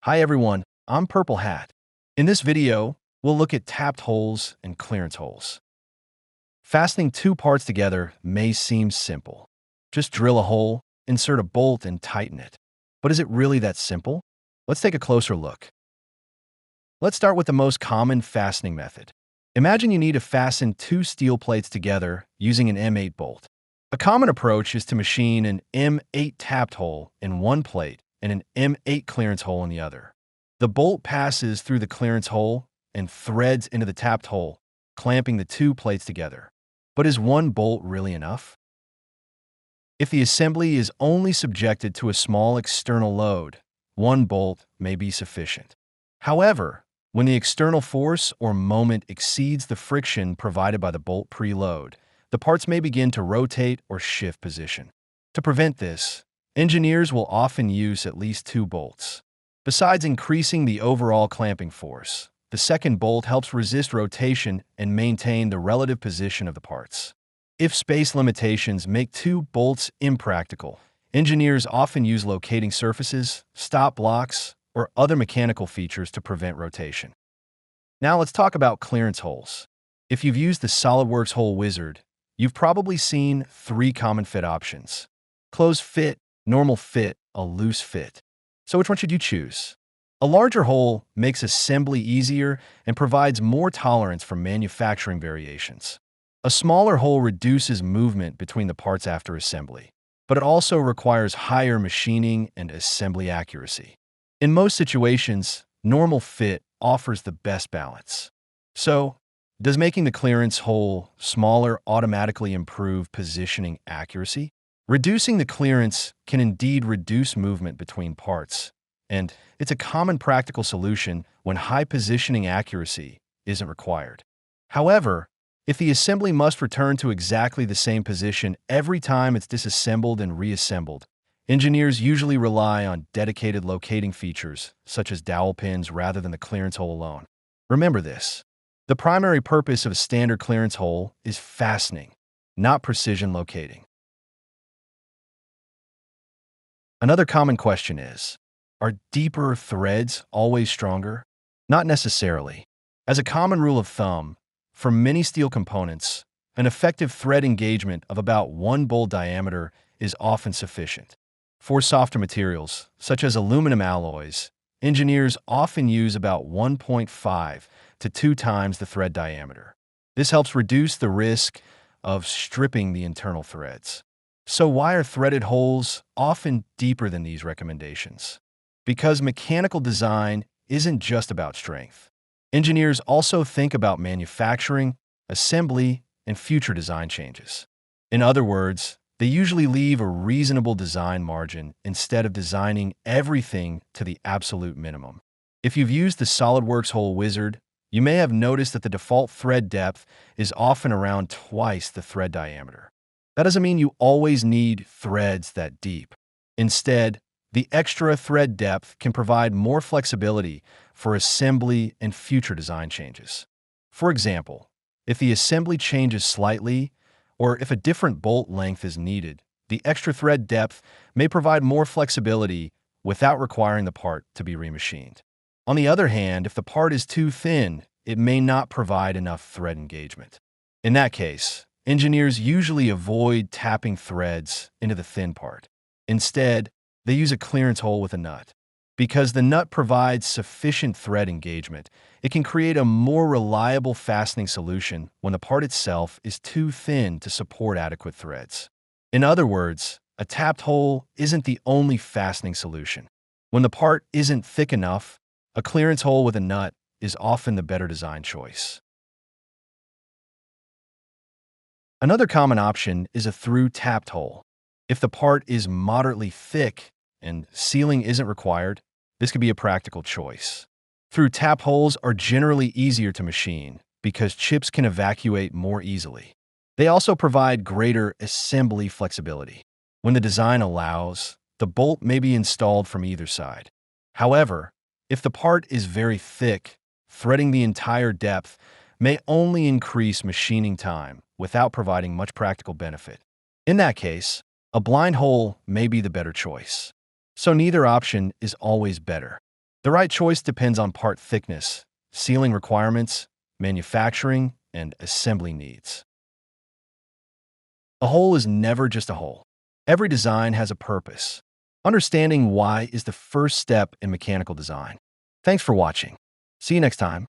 Hi everyone, I'm Purple Hat. In this video, we'll look at tapped holes and clearance holes. Fastening two parts together may seem simple. Just drill a hole, insert a bolt, and tighten it. But is it really that simple? Let's take a closer look. Let's start with the most common fastening method. Imagine you need to fasten two steel plates together using an M8 bolt. A common approach is to machine an M8 tapped hole in one plate and an M8 clearance hole in the other. The bolt passes through the clearance hole and threads into the tapped hole, clamping the two plates together. But is one bolt really enough? If the assembly is only subjected to a small external load, one bolt may be sufficient. However, when the external force or moment exceeds the friction provided by the bolt preload, the parts may begin to rotate or shift position. To prevent this, engineers will often use at least two bolts. Besides increasing the overall clamping force, the second bolt helps resist rotation and maintain the relative position of the parts. If space limitations make two bolts impractical, engineers often use locating surfaces, stop blocks, or other mechanical features to prevent rotation. Now let's talk about clearance holes. If you've used the SolidWorks Hole Wizard, you've probably seen three common fit options: closed fit, normal fit, a loose fit. So which one should you choose? A larger hole makes assembly easier and provides more tolerance for manufacturing variations. A smaller hole reduces movement between the parts after assembly, but it also requires higher machining and assembly accuracy. In most situations, normal fit offers the best balance. So, does making the clearance hole smaller automatically improve positioning accuracy? Reducing the clearance can indeed reduce movement between parts, and it's a common practical solution when high positioning accuracy isn't required. However, if the assembly must return to exactly the same position every time it's disassembled and reassembled, engineers usually rely on dedicated locating features, such as dowel pins, rather than the clearance hole alone. Remember this: the primary purpose of a standard clearance hole is fastening, not precision locating. Another common question is, are deeper threads always stronger? Not necessarily. As a common rule of thumb, for many steel components, an effective thread engagement of about 1 bolt diameter is often sufficient. For softer materials, such as aluminum alloys, engineers often use about 1.5 to 2 times the thread diameter. This helps reduce the risk of stripping the internal threads. So why are threaded holes often deeper than these recommendations? Because mechanical design isn't just about strength. Engineers also think about manufacturing, assembly, and future design changes. In other words, they usually leave a reasonable design margin instead of designing everything to the absolute minimum. If you've used the SolidWorks Hole Wizard, you may have noticed that the default thread depth is often around twice the thread diameter. That doesn't mean you always need threads that deep. Instead, the extra thread depth can provide more flexibility for assembly and future design changes. For example, if the assembly changes slightly, or if a different bolt length is needed, the extra thread depth may provide more flexibility without requiring the part to be remachined. On the other hand, if the part is too thin, it may not provide enough thread engagement. In that case, engineers usually avoid tapping threads into the thin part. Instead, they use a clearance hole with a nut. Because the nut provides sufficient thread engagement, it can create a more reliable fastening solution when the part itself is too thin to support adequate threads. In other words, a tapped hole isn't the only fastening solution. When the part isn't thick enough, a clearance hole with a nut is often the better design choice. Another common option is a through tapped hole. If the part is moderately thick and sealing isn't required, this could be a practical choice. Through tap holes are generally easier to machine because chips can evacuate more easily. They also provide greater assembly flexibility. When the design allows, the bolt may be installed from either side. However, if the part is very thick, threading the entire depth may only increase machining time without providing much practical benefit. In that case, a blind hole may be the better choice. So neither option is always better. The right choice depends on part thickness, sealing requirements, manufacturing, and assembly needs. A hole is never just a hole. Every design has a purpose. Understanding why is the first step in mechanical design. Thanks for watching. See you next time.